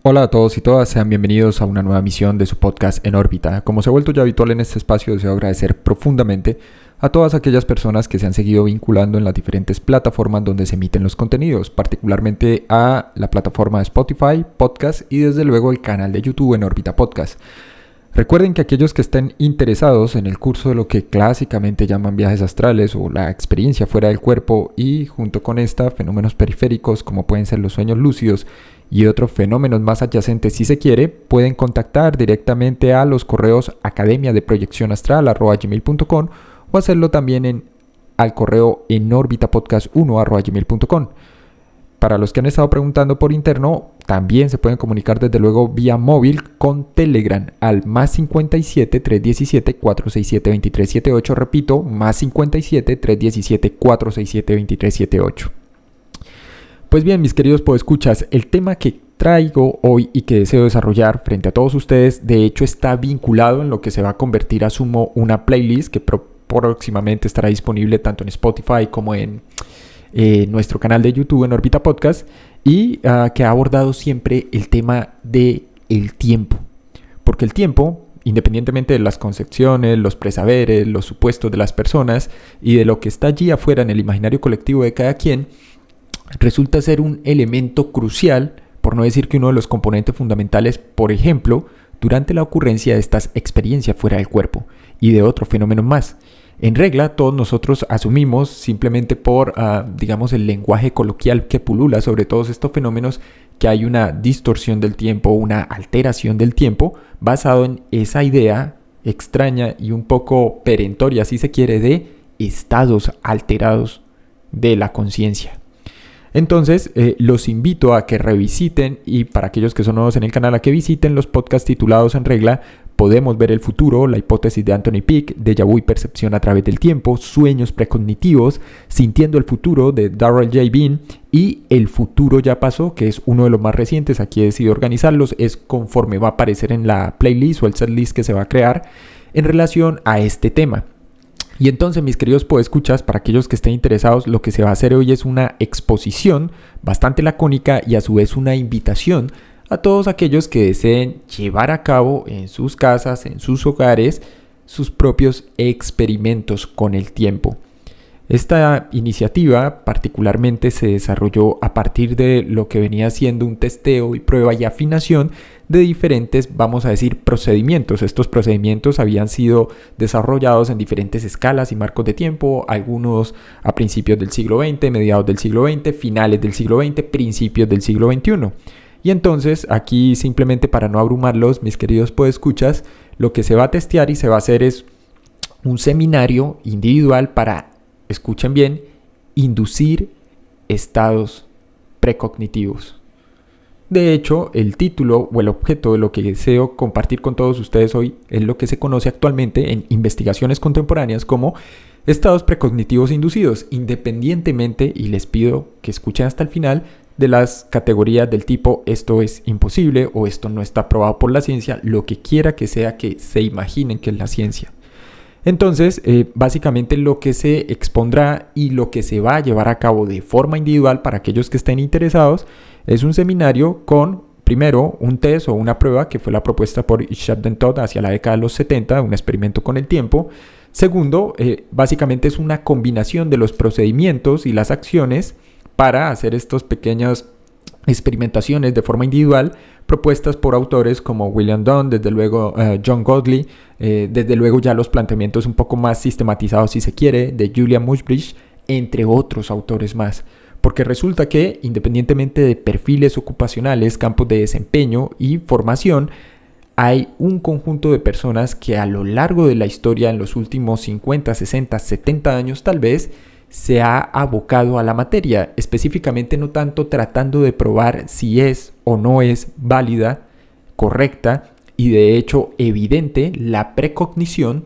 Hola a todos y todas, sean bienvenidos a una nueva emisión de su podcast En órbita. Como se ha vuelto ya habitual en este espacio, deseo agradecer profundamente a todas aquellas personas que se han seguido vinculando en las diferentes plataformas donde se emiten los contenidos, particularmente a la plataforma de Spotify, Podcast y desde luego el canal de YouTube En órbita Podcast. Recuerden que aquellos que estén interesados en el curso de lo que clásicamente llaman viajes astrales o la experiencia fuera del cuerpo y junto con esta fenómenos periféricos como pueden ser los sueños lúcidos y otros fenómenos más adyacentes si se quiere, pueden contactar directamente a los correos academiadeproyeccionastral@gmail.com o hacerlo también al correo enorbitapodcast1@gmail.com. Para los que han estado preguntando por interno, también se pueden comunicar desde luego vía móvil con Telegram al +57 317 467 2378. Repito, +57 317 467 2378. Pues bien, mis queridos podescuchas, el tema que traigo hoy y que deseo desarrollar frente a todos ustedes, de hecho está vinculado en lo que se va a convertir, asumo, una playlist que próximamente estará disponible tanto en Spotify como en nuestro canal de YouTube En órbita Podcast y que ha abordado siempre el tema del tiempo. Porque el tiempo, independientemente de las concepciones, los presaberes, los supuestos de las personas y de lo que está allí afuera en el imaginario colectivo de cada quien, resulta ser un elemento crucial, por no decir que uno de los componentes fundamentales, por ejemplo, durante la ocurrencia de estas experiencias fuera del cuerpo y de otros fenómenos más. En regla, todos nosotros asumimos simplemente por, digamos, el lenguaje coloquial que pulula sobre todos estos fenómenos que hay una distorsión del tiempo, una alteración del tiempo, basado en esa idea extraña y un poco perentoria, si se quiere, de estados alterados de la conciencia. Entonces, los invito a que revisiten y para aquellos que son nuevos en el canal, a que visiten los podcasts titulados En regla, Podemos ver el futuro, la hipótesis de Anthony Peake, déjà vu y percepción a través del tiempo, sueños precognitivos, sintiendo el futuro de Darrell J. Bean y El futuro ya pasó, que es uno de los más recientes. Aquí he decidido organizarlos, es conforme va a aparecer en la playlist o el setlist que se va a crear en relación a este tema. Y entonces, mis queridos podescuchas, para aquellos que estén interesados, lo que se va a hacer hoy es una exposición bastante lacónica y a su vez una invitación a todos aquellos que deseen llevar a cabo en sus casas, en sus hogares, sus propios experimentos con el tiempo. Esta iniciativa particularmente se desarrolló a partir de lo que venía siendo un testeo y prueba y afinación de diferentes, vamos a decir, procedimientos. Estos procedimientos habían sido desarrollados en diferentes escalas y marcos de tiempo, algunos a principios del siglo XX, mediados del siglo XX, finales del siglo XX, principios del siglo XXI. Y entonces aquí simplemente para no abrumarlos, mis queridos podescuchas, lo que se va a testear y se va a hacer es un seminario individual para, escuchen bien, inducir estados precognitivos. De hecho, el título o el objeto de lo que deseo compartir con todos ustedes hoy es lo que se conoce actualmente en investigaciones contemporáneas como estados precognitivos inducidos, independientemente, y les pido que escuchen hasta el final, de las categorías del tipo esto es imposible o esto no está probado por la ciencia, lo que quiera que sea que se imaginen que es la ciencia. Entonces, básicamente lo que se expondrá y lo que se va a llevar a cabo de forma individual para aquellos que estén interesados es un seminario con, primero, un test o una prueba que fue la propuesta por Shabden Todd hacia la década de los 70, un experimento con el tiempo. Segundo, básicamente es una combinación de los procedimientos y las acciones para hacer estas pequeñas experimentaciones de forma individual propuestas por autores como William Dunn, desde luego John Gottlieb, desde luego ya los planteamientos un poco más sistematizados si se quiere de Julian Muschbridge, entre otros autores más. Porque resulta que independientemente de perfiles ocupacionales, campos de desempeño y formación, hay un conjunto de personas que a lo largo de la historia, en los últimos 50, 60, 70 años tal vez, se ha abocado a la materia, específicamente no tanto tratando de probar si es o no es válida, correcta y de hecho evidente la precognición,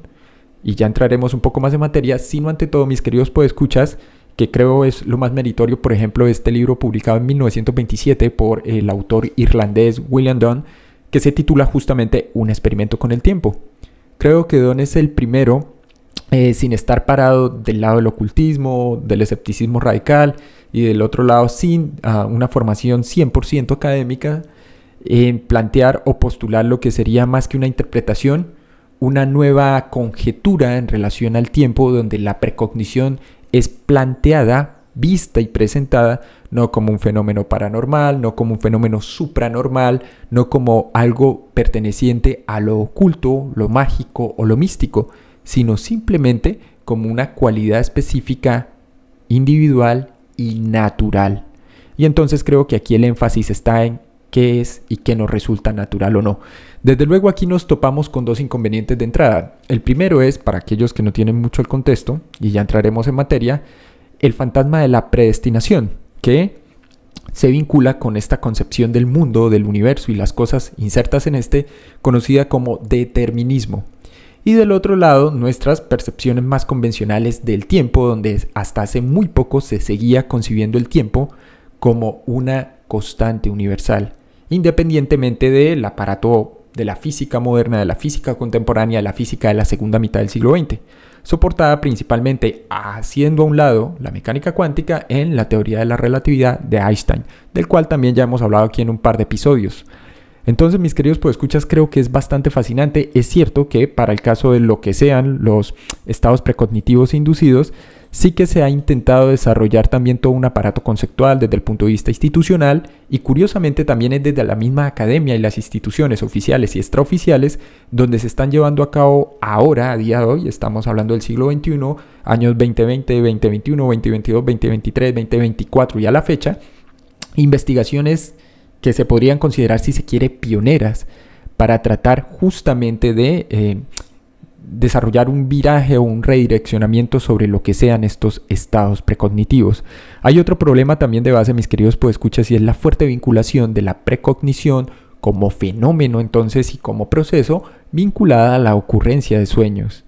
y ya entraremos un poco más en materia, sino ante todo, mis queridos podescuchas, que creo es lo más meritorio, por ejemplo, este libro publicado en 1927 por el autor irlandés William Dunn, que se titula justamente Un experimento con el tiempo. Creo que Dunn es el primero sin estar parado del lado del ocultismo, del escepticismo radical y del otro lado sin una formación 100% académica, en plantear o postular lo que sería más que una interpretación, una nueva conjetura en relación al tiempo, donde la precognición es planteada, vista y presentada no como un fenómeno paranormal, no como un fenómeno supranormal, no como algo perteneciente a lo oculto, lo mágico o lo místico, sino simplemente como una cualidad específica, individual y natural. Y entonces creo que aquí el énfasis está en qué es y qué nos resulta natural o no. Desde luego aquí nos topamos con dos inconvenientes de entrada. El primero es, para aquellos que no tienen mucho el contexto, y ya entraremos en materia, el fantasma de la predestinación, que se vincula con esta concepción del mundo, del universo y las cosas insertas en este, conocida como determinismo. Y del otro lado, nuestras percepciones más convencionales del tiempo, donde hasta hace muy poco se seguía concibiendo el tiempo como una constante universal, independientemente del aparato de la física moderna, de la física contemporánea, de la física de la segunda mitad del siglo XX, soportada principalmente haciendo a un lado la mecánica cuántica en la teoría de la relatividad de Einstein, del cual también ya hemos hablado aquí en un par de episodios. Entonces, mis queridos podescuchas, creo que es bastante fascinante. Es cierto que para el caso de lo que sean los estados precognitivos inducidos, sí que se ha intentado desarrollar también todo un aparato conceptual desde el punto de vista institucional, y curiosamente también es desde la misma academia y las instituciones oficiales y extraoficiales donde se están llevando a cabo ahora, a día de hoy, estamos hablando del siglo XXI, años 2020, 2021, 2022, 2023, 2024 y a la fecha, investigaciones que se podrían considerar, si se quiere, pioneras para tratar justamente de desarrollar un viraje o un redireccionamiento sobre lo que sean estos estados precognitivos. Hay otro problema también de base, mis queridos podescuchas, y es la fuerte vinculación de la precognición como fenómeno entonces y como proceso vinculada a la ocurrencia de sueños.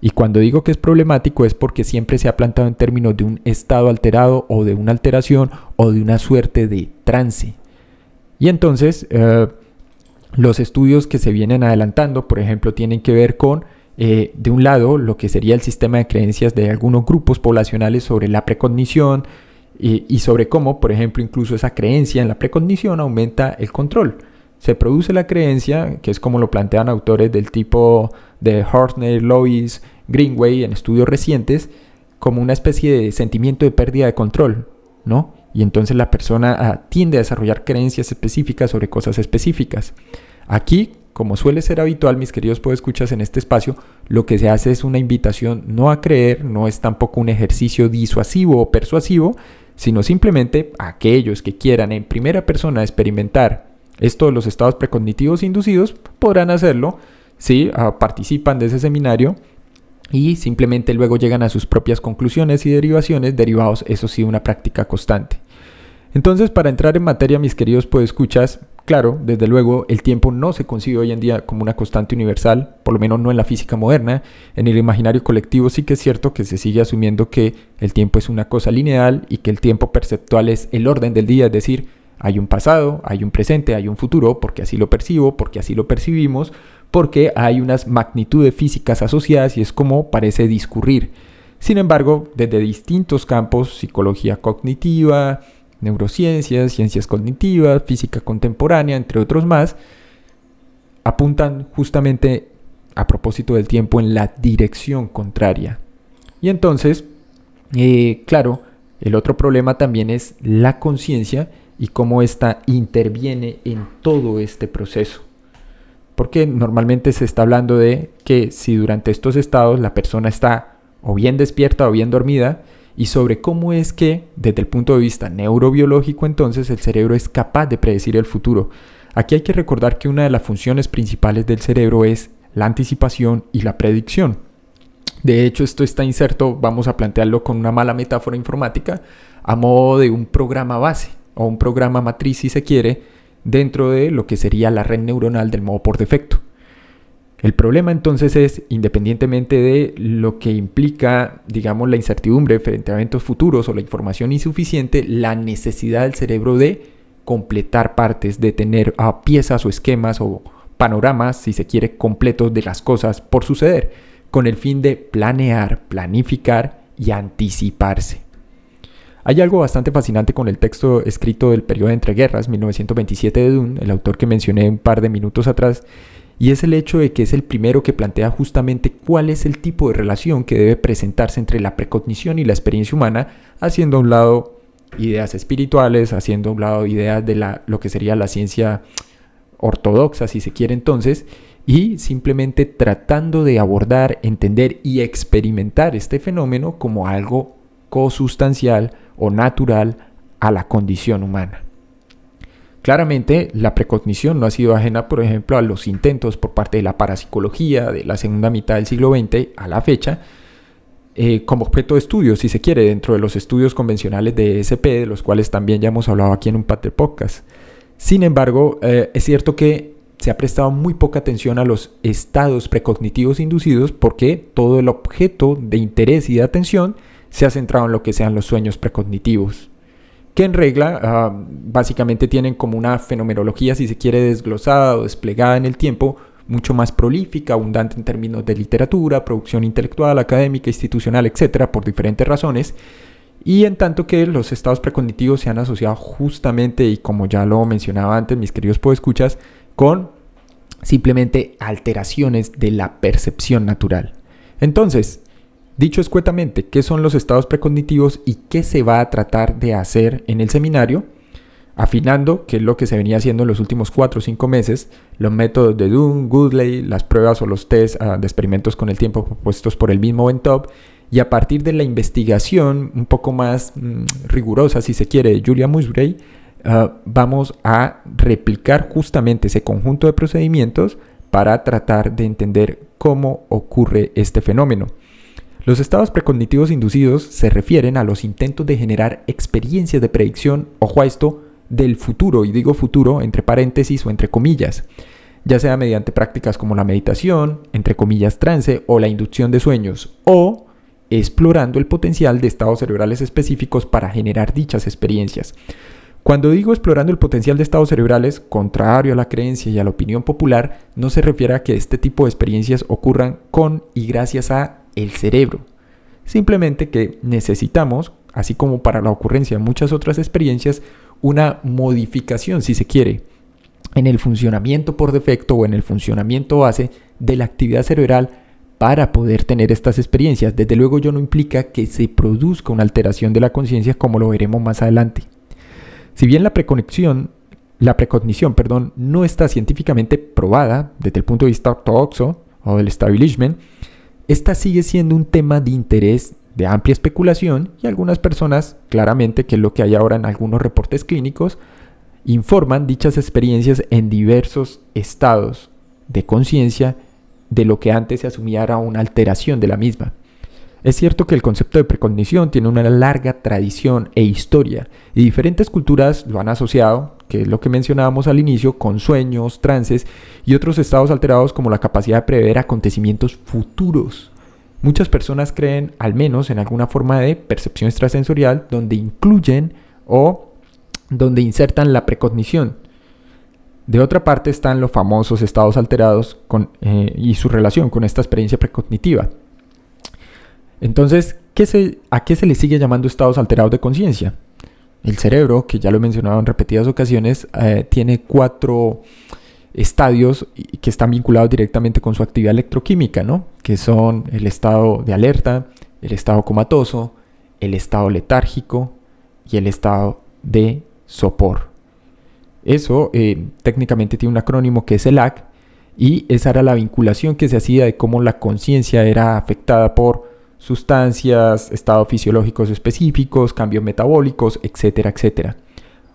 Y cuando digo que es problemático es porque siempre se ha planteado en términos de un estado alterado o de una alteración o de una suerte de trance. Y entonces los estudios que se vienen adelantando, por ejemplo, tienen que ver con, de un lado, lo que sería el sistema de creencias de algunos grupos poblacionales sobre la precognición y sobre cómo, por ejemplo, incluso esa creencia en la precognición aumenta el control. Se produce la creencia, que es como lo plantean autores del tipo de Horner, Lois, Greenway en estudios recientes, como una especie de sentimiento de pérdida de control, ¿no? Y entonces la persona tiende a desarrollar creencias específicas sobre cosas específicas. Aquí, como suele ser habitual, mis queridos podescuchas, en este espacio, lo que se hace es una invitación no a creer, no es tampoco un ejercicio disuasivo o persuasivo, sino simplemente a aquellos que quieran en primera persona experimentar esto de los estados precognitivos inducidos, podrán hacerlo si participan de ese seminario y simplemente luego llegan a sus propias conclusiones y derivaciones, derivados, eso sí, de una práctica constante. Entonces, para entrar en materia, mis queridos podescuchas, claro, desde luego, el tiempo no se concibe hoy en día como una constante universal, por lo menos no en la física moderna. En el imaginario colectivo sí que es cierto que se sigue asumiendo que el tiempo es una cosa lineal y que el tiempo perceptual es el orden del día, es decir, hay un pasado, hay un presente, hay un futuro, porque así lo percibo, porque así lo percibimos, porque hay unas magnitudes físicas asociadas y es como parece discurrir. Sin embargo, desde distintos campos, psicología cognitiva, neurociencias, ciencias cognitivas, física contemporánea, entre otros más, apuntan justamente a propósito del tiempo en la dirección contraria. Y entonces, claro, el otro problema también es la conciencia y cómo ésta interviene en todo este proceso. Porque normalmente se está hablando de que si durante estos estados la persona está o bien despierta o bien dormida, y sobre cómo es que, desde el punto de vista neurobiológico, entonces el cerebro es capaz de predecir el futuro. Aquí hay que recordar que una de las funciones principales del cerebro es la anticipación y la predicción. De hecho, esto está inserto, vamos a plantearlo con una mala metáfora informática, a modo de un programa base o un programa matriz, si se quiere, dentro de lo que sería la red neuronal del modo por defecto. El problema entonces es, independientemente de lo que implica, digamos, la incertidumbre frente a eventos futuros o la información insuficiente, la necesidad del cerebro de completar partes, de tener piezas o esquemas o panoramas, si se quiere, completos de las cosas por suceder, con el fin de planear, planificar y anticiparse. Hay algo bastante fascinante con el texto escrito del periodo de entreguerras, 1927 de Dunn, el autor que mencioné un par de minutos atrás, y es el hecho de que es el primero que plantea justamente cuál es el tipo de relación que debe presentarse entre la precognición y la experiencia humana, haciendo a un lado ideas espirituales, haciendo a un lado ideas de lo que sería la ciencia ortodoxa, si se quiere entonces, y simplemente tratando de abordar, entender y experimentar este fenómeno como algo cosustancial o natural a la condición humana. Claramente, la precognición no ha sido ajena, por ejemplo, a los intentos por parte de la parapsicología de la segunda mitad del siglo XX a la fecha, como objeto de estudio, si se quiere, dentro de los estudios convencionales de ESP, de los cuales también ya hemos hablado aquí en un par de podcasts. Sin embargo, es cierto que se ha prestado muy poca atención a los estados precognitivos inducidos porque todo el objeto de interés y de atención se ha centrado en lo que sean los sueños precognitivos, que en regla básicamente tienen como una fenomenología, si se quiere, desglosada o desplegada en el tiempo, mucho más prolífica, abundante en términos de literatura, producción intelectual, académica, institucional, etcétera, por diferentes razones. Y en tanto que los estados precognitivos se han asociado justamente, y como ya lo mencionaba antes, mis queridos podescuchas, con simplemente alteraciones de la percepción natural. Entonces, dicho escuetamente, ¿qué son los estados precognitivos y qué se va a tratar de hacer en el seminario? Afinando, que es lo que se venía haciendo en los últimos 4 o 5 meses, los métodos de Dunn, Goodley, las pruebas o los test de experimentos con el tiempo propuestos por el mismo Bentov, y a partir de la investigación un poco más rigurosa, si se quiere, de Julia Musgrave, vamos a replicar justamente ese conjunto de procedimientos para tratar de entender cómo ocurre este fenómeno. Los estados precognitivos inducidos se refieren a los intentos de generar experiencias de predicción, ojo a esto, del futuro, y digo futuro entre paréntesis o entre comillas, ya sea mediante prácticas como la meditación, entre comillas trance, o la inducción de sueños, o explorando el potencial de estados cerebrales específicos para generar dichas experiencias. Cuando digo explorando el potencial de estados cerebrales, contrario a la creencia y a la opinión popular, no se refiere a que este tipo de experiencias ocurran con y gracias a el cerebro. Simplemente que necesitamos, así como para la ocurrencia de muchas otras experiencias, una modificación, si se quiere, en el funcionamiento por defecto o en el funcionamiento base de la actividad cerebral para poder tener estas experiencias. Desde luego, ello no implica que se produzca una alteración de la conciencia, como lo veremos más adelante. Si bien la precognición, no está científicamente probada desde el punto de vista ortodoxo o del establishment, esta sigue siendo un tema de interés de amplia especulación, y algunas personas, claramente, que es lo que hay ahora en algunos reportes clínicos, informan dichas experiencias en diversos estados de conciencia de lo que antes se asumía era una alteración de la misma. Es cierto que el concepto de precognición tiene una larga tradición e historia, y diferentes culturas lo han asociado, que es lo que mencionábamos al inicio, con sueños, trances y otros estados alterados como la capacidad de prever acontecimientos futuros. Muchas personas creen al menos en alguna forma de percepción extrasensorial donde incluyen o donde insertan la precognición. De otra parte están los famosos estados alterados y su relación con esta experiencia precognitiva. Entonces, ¿a qué se le sigue llamando estados alterados de conciencia? El cerebro, que ya lo he mencionado en repetidas ocasiones, tiene 4 estadios que están vinculados directamente con su actividad electroquímica, ¿no? Que son el estado de alerta, el estado comatoso, el estado letárgico y el estado de sopor. Eso técnicamente tiene un acrónimo que es ELAC, y esa era la vinculación que se hacía de cómo la conciencia era afectada por sustancias, estados fisiológicos específicos, cambios metabólicos, etcétera, etcétera.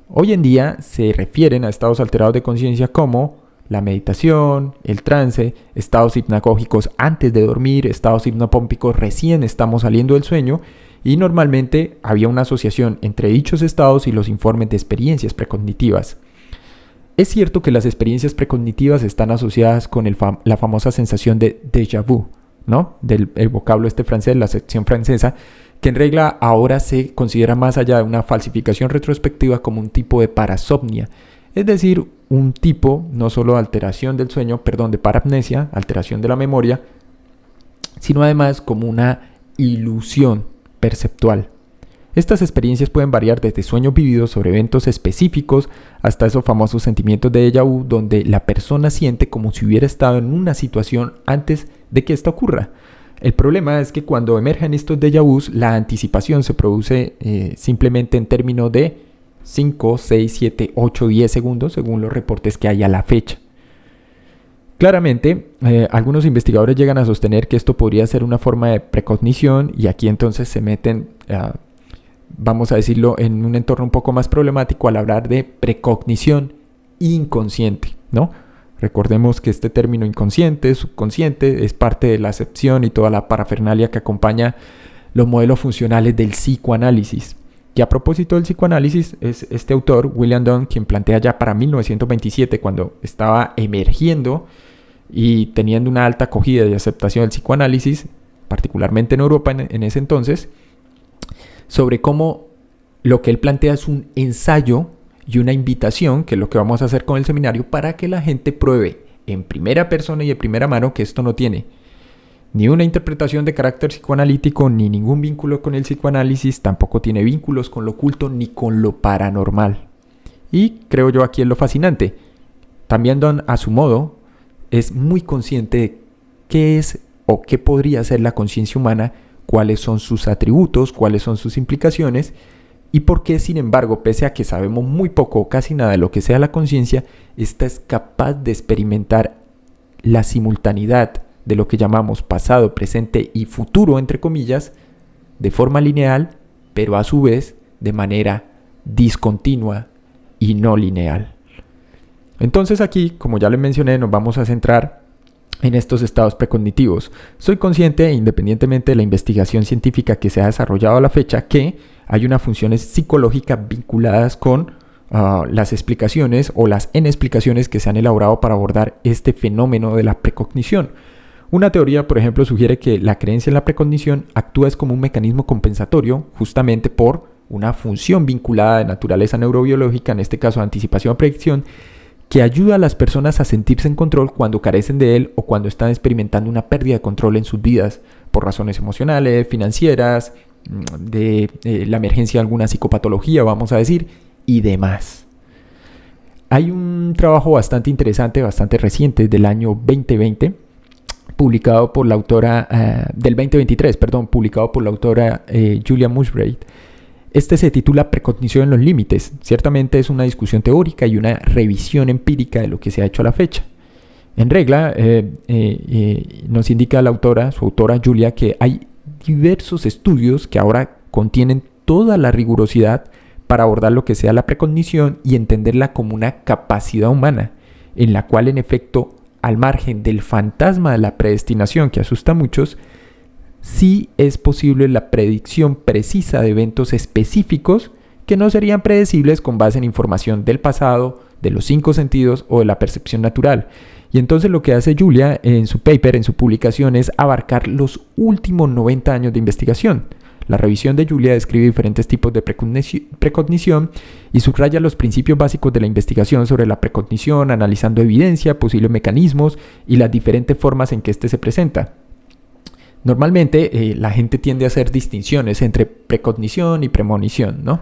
Hoy en día se refieren a estados alterados de conciencia como la meditación, el trance, estados hipnagógicos antes de dormir, estados hipnopómpicos recién estamos saliendo del sueño, y normalmente había una asociación entre dichos estados y los informes de experiencias precognitivas. Es cierto que las experiencias precognitivas están asociadas con la famosa sensación de déjà vu, ¿no? El vocablo francés, la sección francesa, que en regla ahora se considera, más allá de una falsificación retrospectiva, como un tipo de parasomnia, es decir, un tipo no solo de alteración del sueño, de parapnesia, alteración de la memoria, sino además como una ilusión perceptual. Estas experiencias pueden variar desde sueños vividos sobre eventos específicos hasta esos famosos sentimientos de déjà vu donde la persona siente como si hubiera estado en una situación antes de que esta ocurra. El problema es que cuando emergen estos déjà vus, la anticipación se produce simplemente en términos de 5, 6, 7, 8, 10 segundos según los reportes que hay a la fecha. Claramente, algunos investigadores llegan a sostener que esto podría ser una forma de precognición y aquí entonces se meten, vamos a decirlo, en un entorno un poco más problemático al hablar de precognición inconsciente, ¿no? Recordemos que este término inconsciente, subconsciente, es parte de la acepción y toda la parafernalia que acompaña los modelos funcionales del psicoanálisis. Y a propósito del psicoanálisis, es este autor, William Dunn, quien plantea ya para 1927, cuando estaba emergiendo y teniendo una alta acogida y aceptación del psicoanálisis, particularmente en Europa en ese entonces, sobre cómo lo que él plantea es un ensayo y una invitación, que es lo que vamos a hacer con el seminario, para que la gente pruebe en primera persona y de primera mano que esto no tiene ni una interpretación de carácter psicoanalítico, ni ningún vínculo con el psicoanálisis, tampoco tiene vínculos con lo oculto ni con lo paranormal. Y creo yo aquí es lo fascinante. También Don, a su modo, es muy consciente de qué es o qué podría ser la conciencia humana, cuáles son sus atributos, cuáles son sus implicaciones, y por qué, sin embargo, pese a que sabemos muy poco o casi nada de lo que sea la conciencia, esta es capaz de experimentar la simultaneidad de lo que llamamos pasado, presente y futuro, entre comillas, de forma lineal, pero a su vez de manera discontinua y no lineal. Entonces aquí, como ya les mencioné, nos vamos a centrar en estos estados precognitivos. Soy consciente, independientemente de la investigación científica que se ha desarrollado a la fecha, que hay unas funciones psicológicas vinculadas con las explicaciones o las explicaciones que se han elaborado para abordar este fenómeno de la precognición. Una teoría, por ejemplo, sugiere que la creencia en la precognición actúa como un mecanismo compensatorio justamente por una función vinculada de naturaleza neurobiológica, en este caso anticipación o predicción, que ayuda a las personas a sentirse en control cuando carecen de él o cuando están experimentando una pérdida de control en sus vidas por razones emocionales, financieras, de la emergencia de alguna psicopatología, vamos a decir, y demás. Hay un trabajo bastante interesante, bastante reciente, del año 2020, publicado por la autora, del 2023, perdón, publicado por la autora Julia Musgrave. Este se titula Precognición en los límites. Ciertamente es una discusión teórica y una revisión empírica de lo que se ha hecho a la fecha. En regla, nos indica la autora, su autora Julia, que hay diversos estudios que ahora contienen toda la rigurosidad para abordar lo que sea la precognición y entenderla como una capacidad humana, en la cual en efecto, al margen del fantasma de la predestinación que asusta a muchos, sí es posible la predicción precisa de eventos específicos que no serían predecibles con base en información del pasado, de los 5 sentidos o de la percepción natural. Y entonces lo que hace Julia en su paper, en su publicación, es abarcar los últimos 90 años de investigación. La revisión de Julia describe diferentes tipos de precognición y subraya los principios básicos de la investigación sobre la precognición, analizando evidencia, posibles mecanismos y las diferentes formas en que éste se presenta. Normalmente la gente tiende a hacer distinciones entre precognición y premonición, ¿no?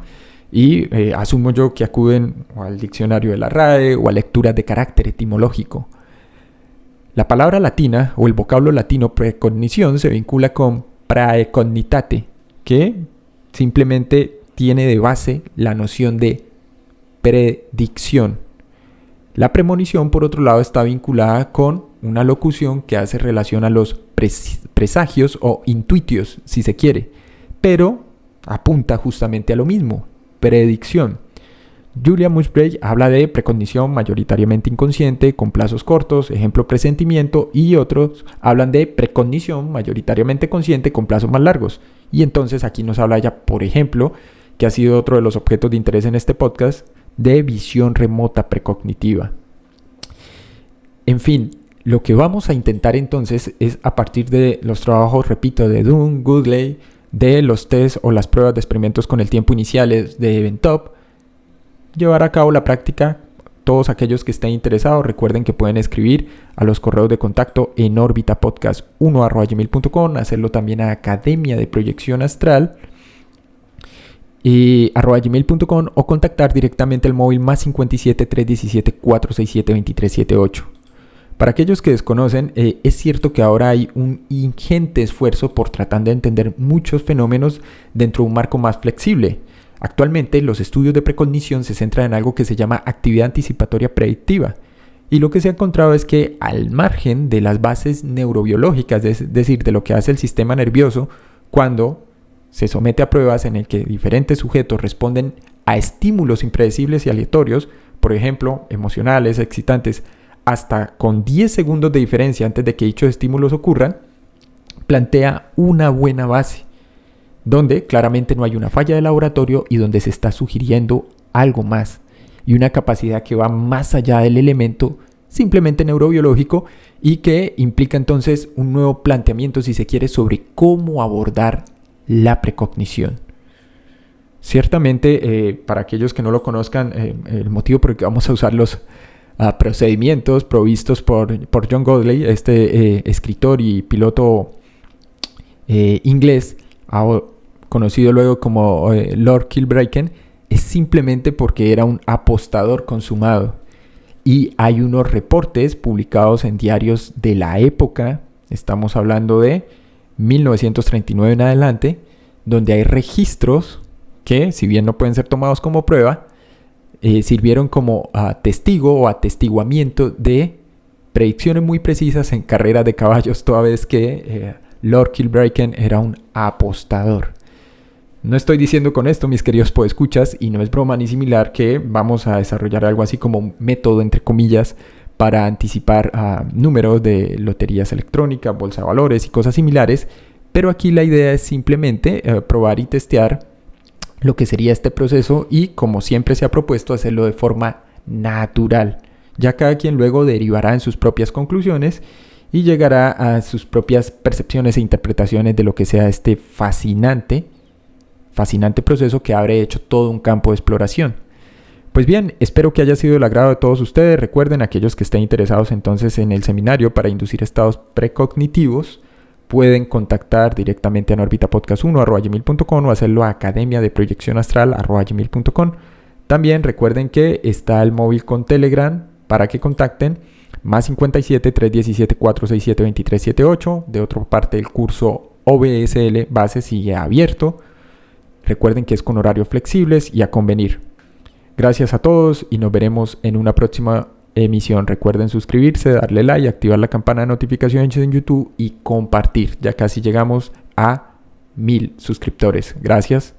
Y asumo yo que acuden al diccionario de la RAE o a lecturas de carácter etimológico. La palabra latina o el vocablo latino precognición se vincula con praecognitate, que simplemente tiene de base la noción de predicción. La premonición, por otro lado, está vinculada con una locución que hace relación a los presagios o intuitios, si se quiere, pero apunta justamente a lo mismo, predicción. Julia Musgrave habla de precognición mayoritariamente inconsciente, con plazos cortos, ejemplo presentimiento, y otros hablan de precognición mayoritariamente consciente, con plazos más largos. Y entonces aquí nos habla ya, por ejemplo, que ha sido otro de los objetos de interés en este podcast, de visión remota precognitiva. En fin, lo que vamos a intentar entonces es, a partir de los trabajos, repito, de Dunn, Goodley, de los test o las pruebas de experimentos con el tiempo iniciales de Eventop, llevar a cabo la práctica. Todos aquellos que estén interesados, recuerden que pueden escribir a los correos de contacto en orbitapodcast1@gmail.com, hacerlo también a Academia de Proyección Astral. @gmail.com o contactar directamente el móvil más 57 317 467 2378. Para aquellos que desconocen, es cierto que ahora hay un ingente esfuerzo por tratar de entender muchos fenómenos dentro de un marco más flexible. Actualmente, los estudios de precognición se centran en algo que se llama actividad anticipatoria predictiva. Y lo que se ha encontrado es que al margen de las bases neurobiológicas, es decir, de lo que hace el sistema nervioso, cuando se somete a pruebas en el que diferentes sujetos responden a estímulos impredecibles y aleatorios, por ejemplo, emocionales, excitantes, hasta con 10 segundos de diferencia antes de que dichos estímulos ocurran, plantea una buena base, donde claramente no hay una falla de laboratorio y donde se está sugiriendo algo más, y una capacidad que va más allá del elemento simplemente neurobiológico y que implica entonces un nuevo planteamiento, si se quiere, sobre cómo abordar la precognición. Ciertamente, para aquellos que no lo conozcan, el motivo por el que vamos a usar los procedimientos provistos por John Gottlieb, escritor y piloto inglés, conocido luego como Lord Kilbracken, es simplemente porque era un apostador consumado. Y hay unos reportes publicados en diarios de la época, estamos hablando de 1939 en adelante, donde hay registros que, si bien no pueden ser tomados como prueba, sirvieron como testigo o atestiguamiento de predicciones muy precisas en carreras de caballos, toda vez que Lord Kilbracken era un apostador. No estoy diciendo con esto, mis queridos podescuchas, y no es broma ni similar, que vamos a desarrollar algo así como un método, entre comillas, para anticipar números de loterías electrónicas, bolsa de valores y cosas similares, pero aquí la idea es simplemente probar y testear lo que sería este proceso y, como siempre se ha propuesto, hacerlo de forma natural. Ya cada quien luego derivará en sus propias conclusiones y llegará a sus propias percepciones e interpretaciones de lo que sea este fascinante proceso que abre hecho todo un campo de exploración. Pues bien, espero que haya sido del agrado de todos ustedes. Recuerden, aquellos que estén interesados entonces en el seminario para inducir estados precognitivos, pueden contactar directamente a norbitapodcast1@gmail.com o hacerlo a academiadeproyeccionastral@gmail.com. También recuerden que está el móvil con Telegram para que contacten, más 57 317 467 2378. De otra parte, el curso OBSL base sigue abierto. Recuerden que es con horarios flexibles y a convenir. Gracias a todos y nos veremos en una próxima emisión. Recuerden suscribirse, darle like, activar la campana de notificaciones en YouTube y compartir. Ya casi llegamos a 1000 suscriptores. Gracias.